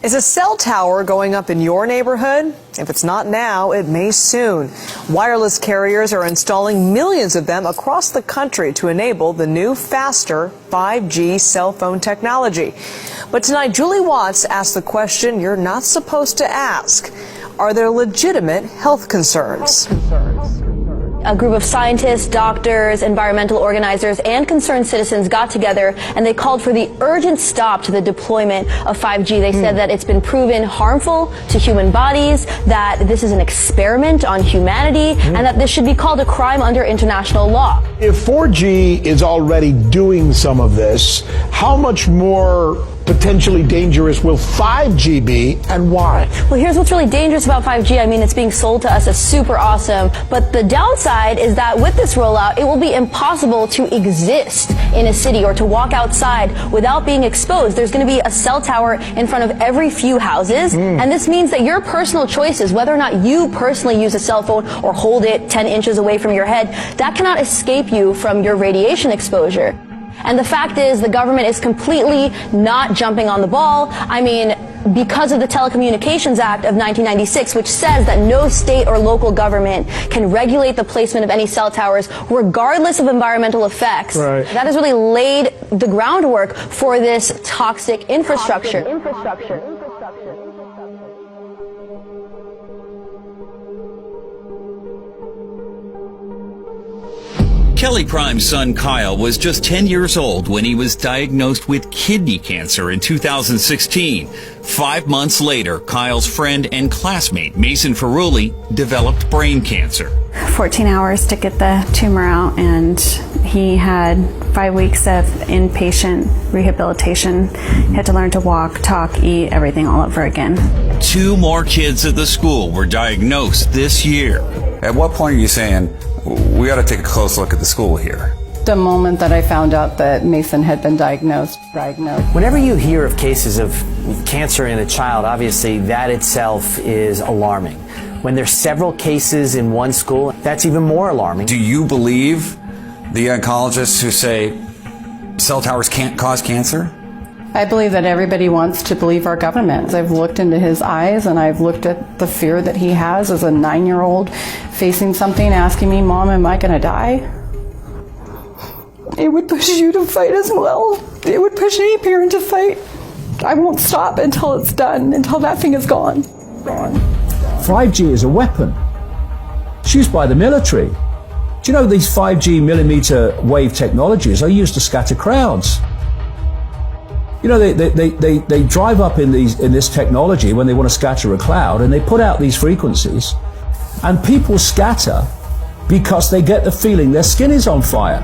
Is a cell tower going up in your neighborhood? If it's not now, it may soon. Wireless carriers are installing millions of them across the country to enable the new, faster 5G cell phone technology. But tonight, Julie Watts asked the question you're not supposed to ask. Are there legitimate health concerns? A group of scientists, doctors, environmental organizers, and concerned citizens got together and they called for the urgent stop to the deployment of 5G. They said that it's been proven harmful to human bodies, that this is an experiment on humanity, and that this should be called a crime under international law. If 4G is already doing some of this, how much more potentially dangerous will 5G be, and why? Well, here's what's really dangerous about 5G. I mean, it's being sold to us as super awesome, but the downside is that with this rollout, it will be impossible to exist in a city or to walk outside without being exposed. There's going to be a cell tower in front of every few houses, and this means that your personal choices, whether or not you personally use a cell phone or hold it 10 inches away from your head, that cannot escape you from your radiation exposure. And the fact is, the government is completely not jumping on the ball. I mean, because of the Telecommunications Act of 1996, which says that no state or local government can regulate the placement of any cell towers, regardless of environmental effects. Right. That has really laid the groundwork for this toxic infrastructure. Kelly Prime's son Kyle was just 10 years old when he was diagnosed with kidney cancer in 2016. 5 months later, Kyle's friend and classmate Mason Ferrulli developed brain cancer. 14 hours to get the tumor out, and he had 5 weeks of inpatient rehabilitation. He had to learn to walk, talk, eat, everything all over again. 2 more kids at the school were diagnosed this year. At what point are you saying, we ought to take a close look at the school here? The moment that I found out that Mason had been diagnosed. Whenever you hear of cases of cancer in a child, obviously that itself is alarming. When there's several cases in one school, that's even more alarming. Do you believe the oncologists who say cell towers can't cause cancer? I believe that everybody wants to believe our government. I've looked into his eyes and I've looked at the fear that he has as a 9-year-old facing something, asking me, Mom, am I going to die? It would push you to fight as well. It would push any parent to fight. I won't stop until it's done, until that thing is gone. 5G is a weapon. It's used by the military. Do you know these 5G millimeter wave technologies are used to scatter crowds? You know, they drive up in this technology when they want to scatter a cloud, and they put out these frequencies, and people scatter because they get the feeling their skin is on fire.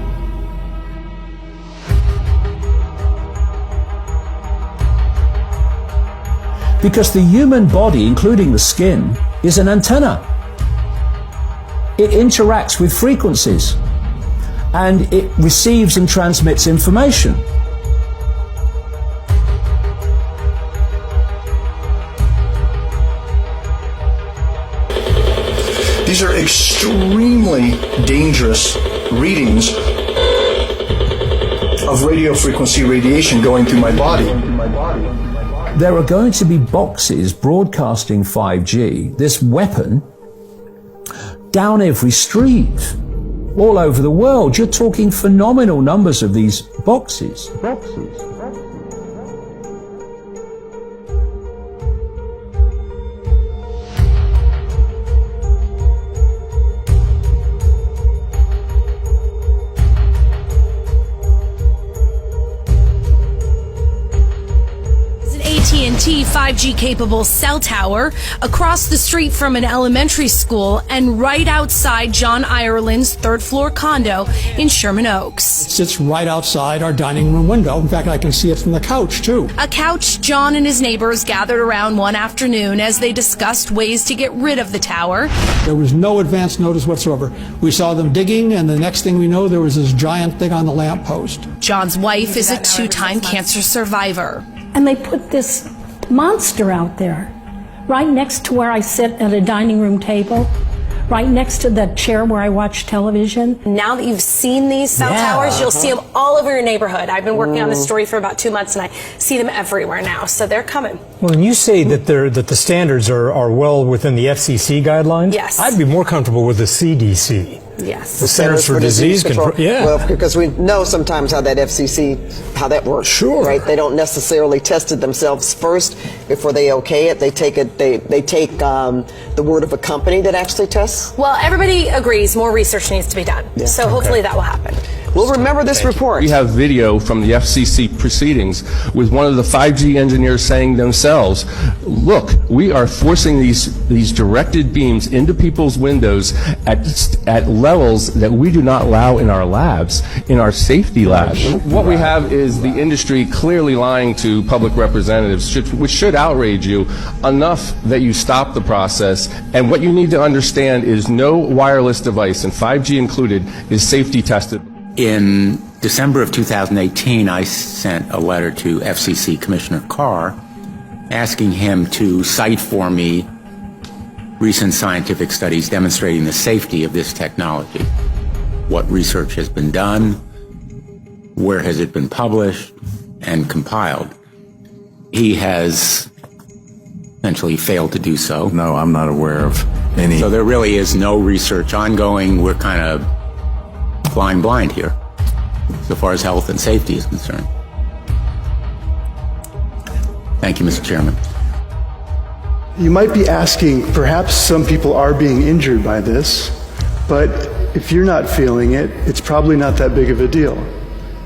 Because the human body, including the skin, is an antenna. It interacts with frequencies, and it receives and transmits information. These are extremely dangerous readings of radio frequency radiation going through my body. There are going to be boxes broadcasting 5G, this weapon, down every street, all over the world. You're talking phenomenal numbers of these boxes. AT&T 5G-capable cell tower across the street from an elementary school and right outside John Ireland's third-floor condo in Sherman Oaks. It sits right outside our dining room window. In fact, I can see it from the couch, too. A couch John and his neighbors gathered around one afternoon as they discussed ways to get rid of the tower. There was no advance notice whatsoever. We saw them digging, and the next thing we know, there was this giant thing on the lamppost. John's wife is a 2-time cancer survivor. And they put this monster out there, right next to where I sit at a dining room table, right next to the chair where I watch television. Now that you've seen these cell towers, you'll see them all over your neighborhood. I've been working on this story for about 2 months, and I see them everywhere now. So they're coming. Well, and you say that the standards are well within the FCC guidelines? Yes. I'd be more comfortable with the CDC. Yes. The Centers for Disease Control. Yeah. Well, because we know sometimes how that FCC, how that works. Sure. Right? They don't necessarily test it themselves first before they okay it. They take the word of a company that actually tests. Well, everybody agrees more research needs to be done. Yeah. So hopefully that will happen. We'll remember this report. We have video from the FCC proceedings with one of the 5G engineers saying themselves, look, we are forcing these directed beams into people's windows at levels that we do not allow in our labs, in our safety labs. What we have is the industry clearly lying to public representatives, which should outrage you enough that you stop the process. And what you need to understand is no wireless device, and 5G included, is safety tested. In December of 2018, I sent a letter to FCC Commissioner Carr asking him to cite for me recent scientific studies demonstrating the safety of this technology. What research has been done, where has it been published and compiled. He has essentially failed to do so. No, I'm not aware of any. So there really is no research ongoing. We're kind of flying blind here, so far as health and safety is concerned. Thank you, Mr. Chairman. You might be asking, perhaps some people are being injured by this, but if you're not feeling it, it's probably not that big of a deal.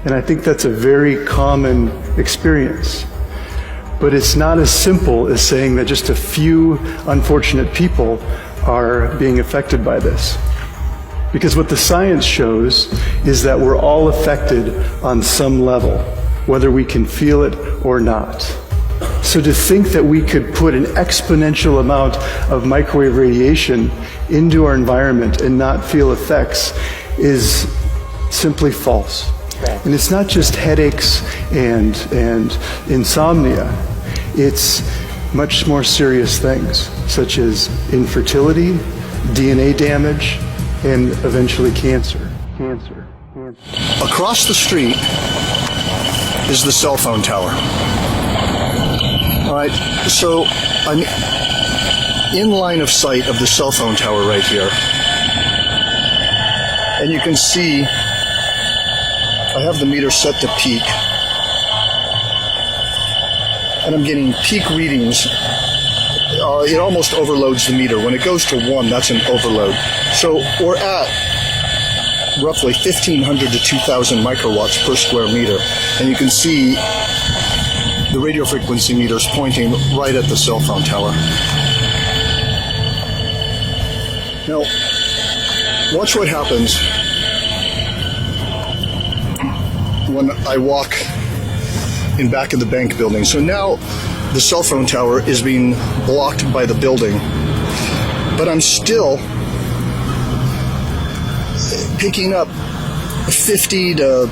And I think that's a very common experience. But it's not as simple as saying that just a few unfortunate people are being affected by this. Because what the science shows is that we're all affected on some level, whether we can feel it or not. So to think that we could put an exponential amount of microwave radiation into our environment and not feel effects is simply false. And it's not just headaches and insomnia. It's much more serious things, such as infertility, DNA damage, and eventually cancer. Across the street is the cell phone tower. All right, so I'm in line of sight of the cell phone tower right here. And you can see I have the meter set to peak. And I'm getting peak readings. It almost overloads the meter. When it goes to 1, that's an overload. So we're at roughly 1,500 to 2,000 microwatts per square meter. And you can see the radio frequency meters pointing right at the cell phone tower. Now, watch what happens when I walk in back of the bank building. So now the cell phone tower is being blocked by the building, but I'm still picking up 50 to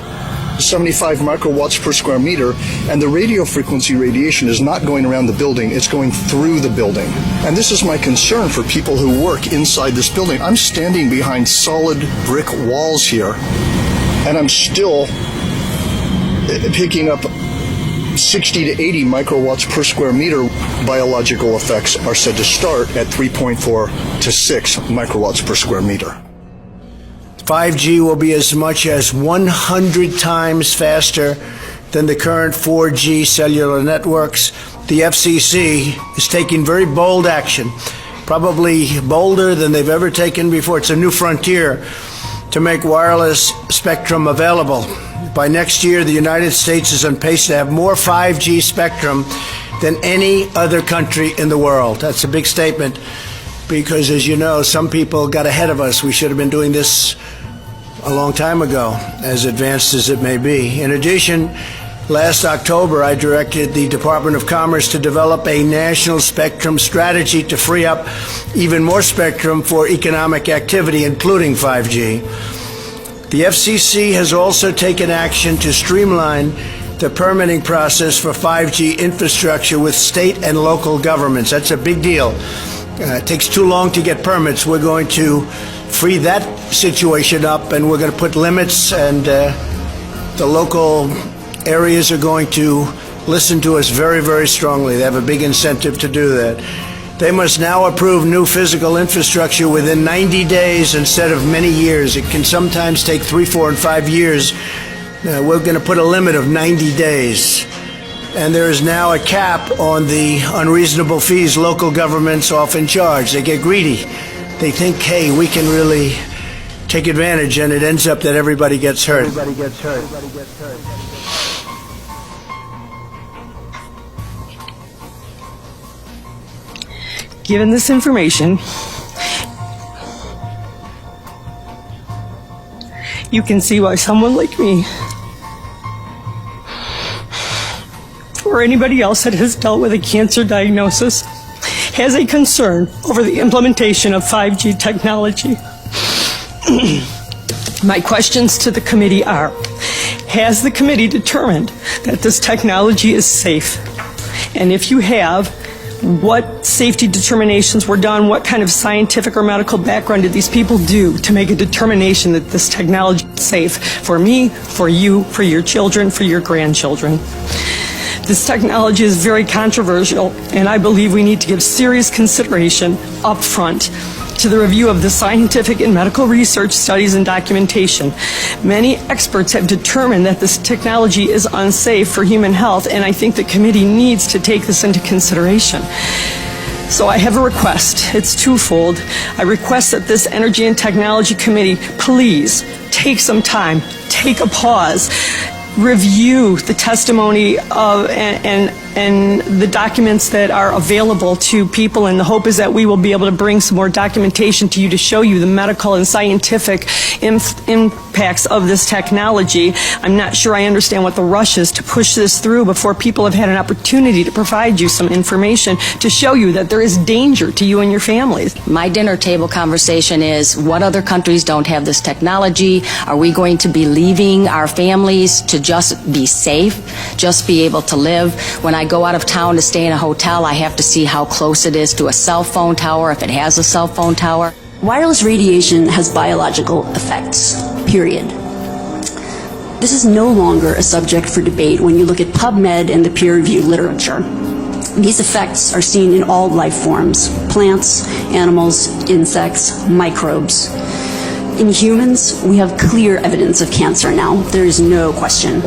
75 microwatts per square meter, and the radio frequency radiation is not going around the building, it's going through the building. And this is my concern for people who work inside this building. I'm standing behind solid brick walls here, and I'm still picking up 60 to 80 microwatts per square meter. Biological effects are said to start at 3.4 to 6 microwatts per square meter. 5G will be as much as 100 times faster than the current 4G cellular networks. The FCC is taking very bold action, probably bolder than they've ever taken before. It's a new frontier to make wireless spectrum available. By next year, the United States is on pace to have more 5G spectrum than any other country in the world. That's a big statement because, as you know, some people got ahead of us. We should have been doing this a long time ago, as advanced as it may be. In addition, last October, I directed the Department of Commerce to develop a national spectrum strategy to free up even more spectrum for economic activity, including 5G. The FCC has also taken action to streamline the permitting process for 5G infrastructure with state and local governments. That's a big deal it takes too long to get permits. We're going to free that situation up, and we're going to put limits, and the local areas are going to listen to us very, very strongly. They have a big incentive to do that. They must now approve new physical infrastructure within 90 days instead of many years. It can sometimes take 3, 4, and 5 years. We're going to put a limit of 90 days. And there is now a cap on the unreasonable fees local governments often charge. They get greedy. They think, hey, we can really take advantage, and it ends up that everybody gets hurt. Given this information, you can see why someone like me, or anybody else that has dealt with a cancer diagnosis, has a concern over the implementation of 5G technology. My questions to the committee are, has the committee determined that this technology is safe? And if you have, what safety determinations were done? What kind of scientific or medical background did these people do to make a determination that this technology is safe for me, for you, for your children, for your grandchildren? This technology is very controversial, and I believe we need to give serious consideration up front to the review of the scientific and medical research studies and documentation. Many experts have determined that this technology is unsafe for human health, and I think the committee needs to take this into consideration. So I have a request. It's twofold. I request that this Energy and Technology Committee please take some time, take a pause, review the testimony of and the documents that are available to people, and the hope is that we will be able to bring some more documentation to you to show you the medical and scientific impacts of this technology. I'm not sure I understand what the rush is to push this through before people have had an opportunity to provide you some information to show you that there is danger to you and your families. My dinner table conversation is, what other countries don't have this technology? Are we going to be leaving our families to just be safe, just be able to live? When I go out of town to stay in a hotel, I have to see how close it is to a cell phone tower, if it has a cell phone tower. Wireless radiation has biological effects, period. This is no longer a subject for debate when you look at PubMed and the peer-reviewed literature. These effects are seen in all life forms: plants, animals, insects, microbes. In humans, we have clear evidence of cancer now. There is no question.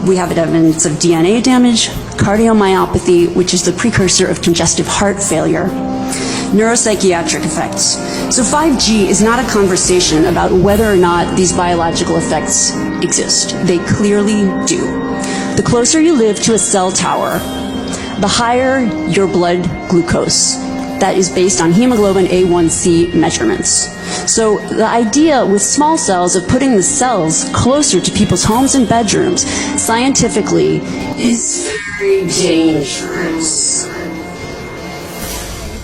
We have evidence of DNA damage, cardiomyopathy, which is the precursor of congestive heart failure, neuropsychiatric effects. So 5G is not a conversation about whether or not these biological effects exist. They clearly do. The closer you live to a cell tower, the higher your blood glucose. That is based on hemoglobin A1C measurements. So the idea with small cells of putting the cells closer to people's homes and bedrooms scientifically is very dangerous.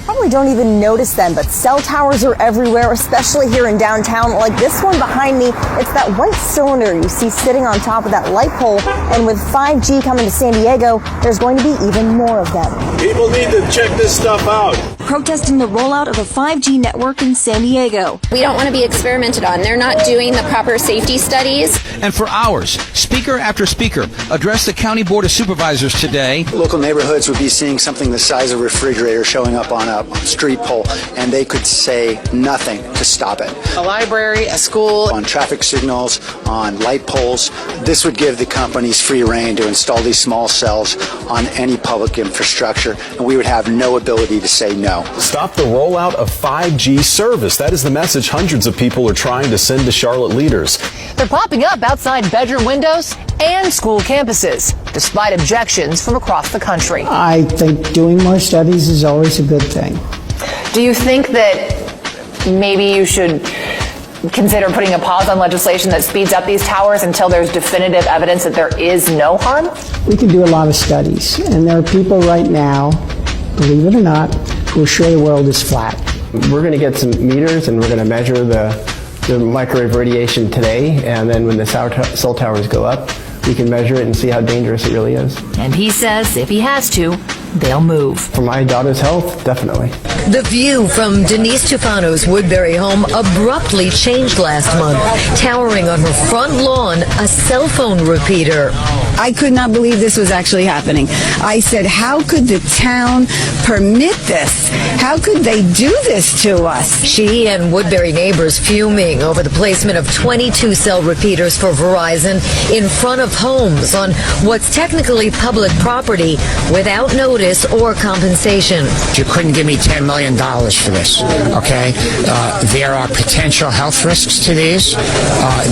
Probably don't even notice them, but cell towers are everywhere, especially here in downtown. Like this one behind me, it's that white cylinder you see sitting on top of that light pole. And with 5G coming to San Diego, there's going to be even more of them. People need to check this stuff out. Protesting the rollout of a 5G network in San Diego. We don't want to be experimented on. They're not doing the proper safety studies. And for hours, speaker after speaker addressed the County Board of Supervisors today. Local neighborhoods would be seeing something the size of a refrigerator showing up on a street pole, and they could say nothing to stop it. A library, a school. On traffic signals, on light poles. This would give the companies free rein to install these small cells on any public infrastructure, and we would have no ability to say no. Stop the rollout of 5G service. That is the message hundreds of people are trying to send to Charlotte leaders. They're popping up outside bedroom windows and school campuses, despite objections from across the country. I think doing more studies is always a good thing. Do you think that maybe you should consider putting a pause on legislation that speeds up these towers until there's definitive evidence that there is no harm? We can do a lot of studies, and there are people right now, believe it or not, who are sure the world is flat. We're going to get some meters, and we're going to measure the microwave radiation today, and then when the cell towers go up, we can measure it and see how dangerous it really is. And he says if he has to, they'll move. For my daughter's health, definitely. The view from Denise Tufano's Woodbury home abruptly changed last month. Towering on her front lawn, a cell phone repeater. I could not believe this was actually happening. I said, how could the town permit this? How could they do this to us? She and Woodbury neighbors fuming over the placement of 22 cell repeaters for Verizon in front of homes on what's technically public property without notice or compensation. You couldn't give me $10 million for this, okay? There are potential health risks to these.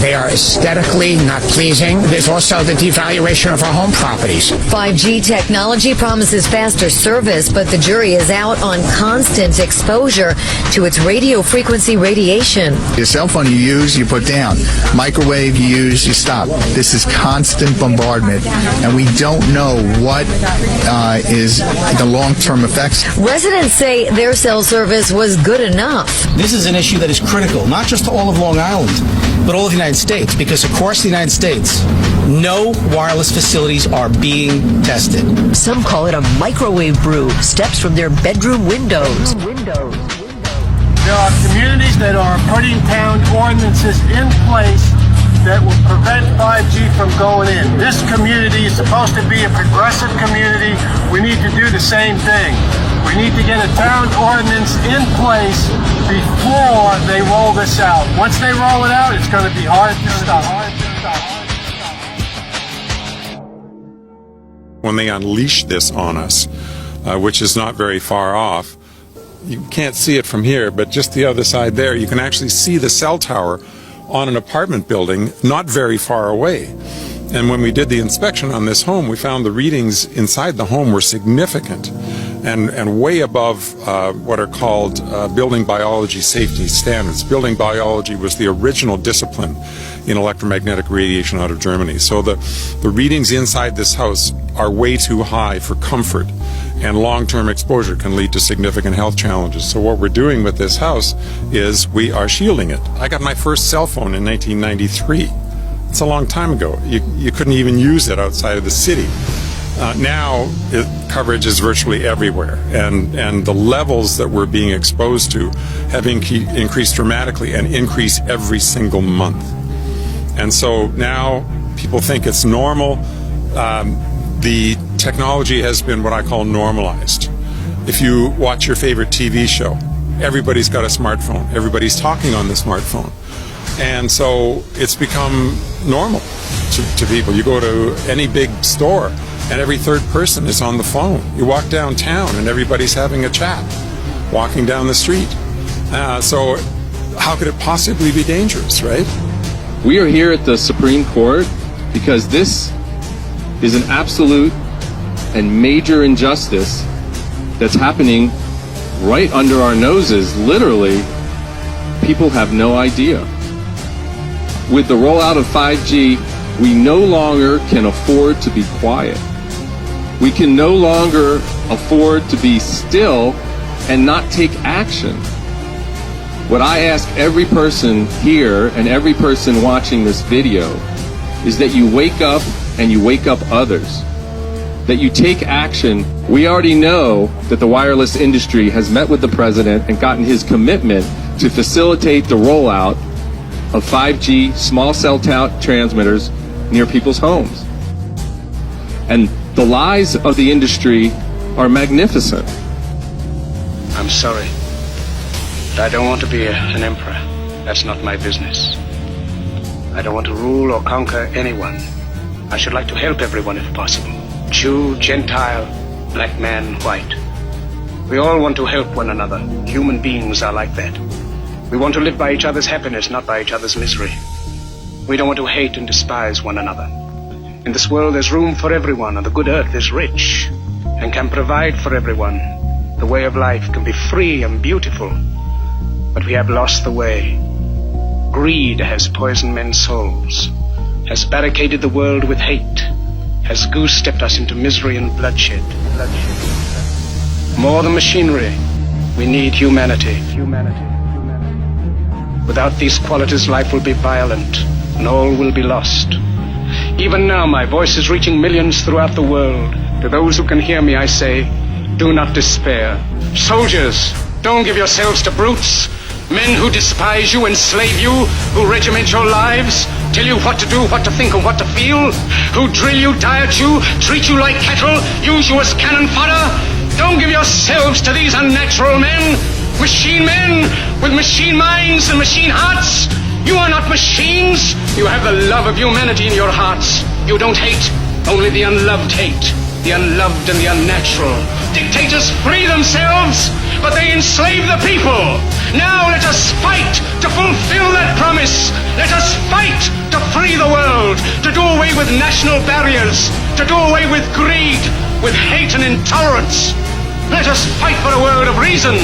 They are aesthetically not pleasing. There's also the devaluation of our home properties. 5G technology promises faster service, but the jury is out on constant exposure to its radio frequency radiation. Your cell phone you use, you put down. Microwave you use, you stop. This is constant bombardment, and we don't know what is the long-term effects. Residents say their cell service was good enough. This is an issue that is critical, not just to all of Long Island, but all of the United States, because across the United States, no wireless facilities are being tested. Some call it a microwave brew, steps from their bedroom windows. There are communities that are putting town ordinances in place that will prevent 5G from going in. This community is supposed to be a progressive community. We need to do the same thing. We need to get a town ordinance in place before they roll this out. Once they roll it out, it's going to be hard to stop. When they unleash this on us, which is not very far off, you can't see it from here, but just the other side there, you can actually see the cell tower on an apartment building not very far away. And when we did the inspection on this home, we found the readings inside the home were significant and way above what are called building biology safety standards. Building biology was the original discipline in electromagnetic radiation out of Germany. So the readings inside this house are way too high for comfort, and long-term exposure can lead to significant health challenges. So what we're doing with this house is we are shielding it. I got my first cell phone in 1993. It's a long time ago. You couldn't even use it outside of the city. Now coverage is virtually everywhere, and the levels that we're being exposed to have increased dramatically and increase every single month. And so now people think it's normal. The technology has been what I call normalized. If you watch your favorite TV show, everybody's got a smartphone. Everybody's talking on the smartphone. And so it's become normal to people. You go to any big store and every third person is on the phone. You walk downtown and everybody's having a chat, walking down the street. So how could it possibly be dangerous, right? We are here at the Supreme Court because this is an absolute and major injustice that's happening right under our noses. Literally, people have no idea. With the rollout of 5G, we no longer can afford to be quiet. We can no longer afford to be still and not take action. What I ask every person here and every person watching this video is that you wake up and you wake up others. That you take action. We already know that the wireless industry has met with the president and gotten his commitment to facilitate the rollout of 5G small cell transmitters near people's homes. And the lies of the industry are magnificent. I'm sorry, but I don't want to be an emperor. That's not my business. I don't want to rule or conquer anyone. I should like to help everyone if possible. Jew, Gentile, black man, white. We all want to help one another. Human beings are like that. We want to live by each other's happiness, not by each other's misery. We don't want to hate and despise one another. In this world there's room for everyone, and the good earth is rich and can provide for everyone. The way of life can be free and beautiful, but we have lost the way. Greed has poisoned men's souls, has barricaded the world with hate, has goose-stepped us into misery and bloodshed. More than machinery, we need humanity. Without these qualities, life will be violent, and all will be lost. Even now, my voice is reaching millions throughout the world. To those who can hear me, I say, Do not despair. Soldiers, don't give yourselves to brutes. Men who despise you, enslave you, who regiment your lives, tell you what to do, what to think, and what to feel, who drill you, diet you, treat you like cattle, use you as cannon fodder. Don't give yourselves to these unnatural men with machine minds and machine hearts. You are not machines. You have the love of humanity in your hearts. You don't hate, only the unloved hate, the unloved and the unnatural. Dictators free themselves, but they enslave the people. Now let us fight to fulfill that promise. Let us fight to free the world, to do away with national barriers, to do away with greed, with hate and intolerance. Let us fight for a world of reason,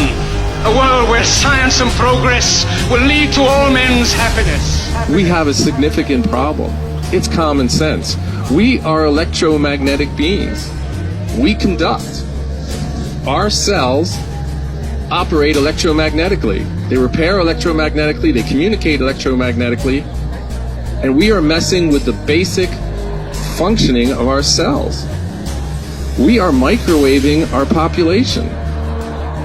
a world where science and progress will lead to all men's happiness. We have a significant problem. It's common sense. We are electromagnetic beings. We conduct. Our cells operate electromagnetically. They repair electromagnetically, they communicate electromagnetically, and we are messing with the basic functioning of our cells. We are microwaving our population.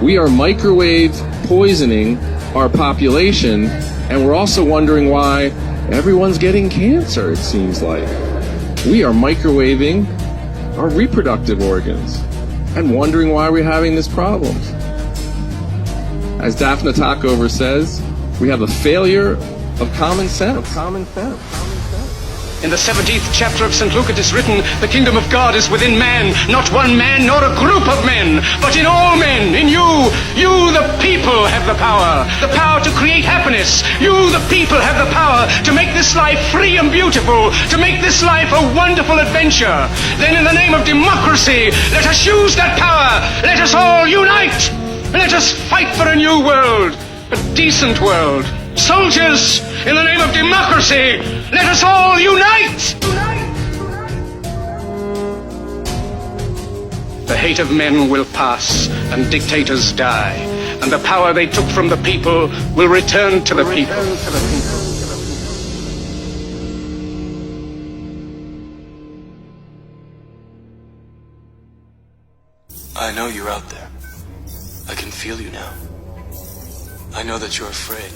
We are microwave poisoning our population, and we're also wondering why everyone's getting cancer, it seems like. We are microwaving our reproductive organs and wondering why we're having this problem. As Daphne Tackover says, we have a failure of common sense. In the 17th chapter of St. Luke it is written, the kingdom of God is within man, not one man nor a group of men, but in all men, in you. You, the people, have the power to create happiness. You, the people, have the power to make this life free and beautiful, to make this life a wonderful adventure. Then in the name of democracy, let us use that power. Let us all unite. Let us fight for a new world, a decent world. Soldiers, in the name of democracy, let us all unite! The hate of men will pass, and dictators die, and the power they took from the people will return to the people. I know you're out there. I can feel you now. I know that you're afraid.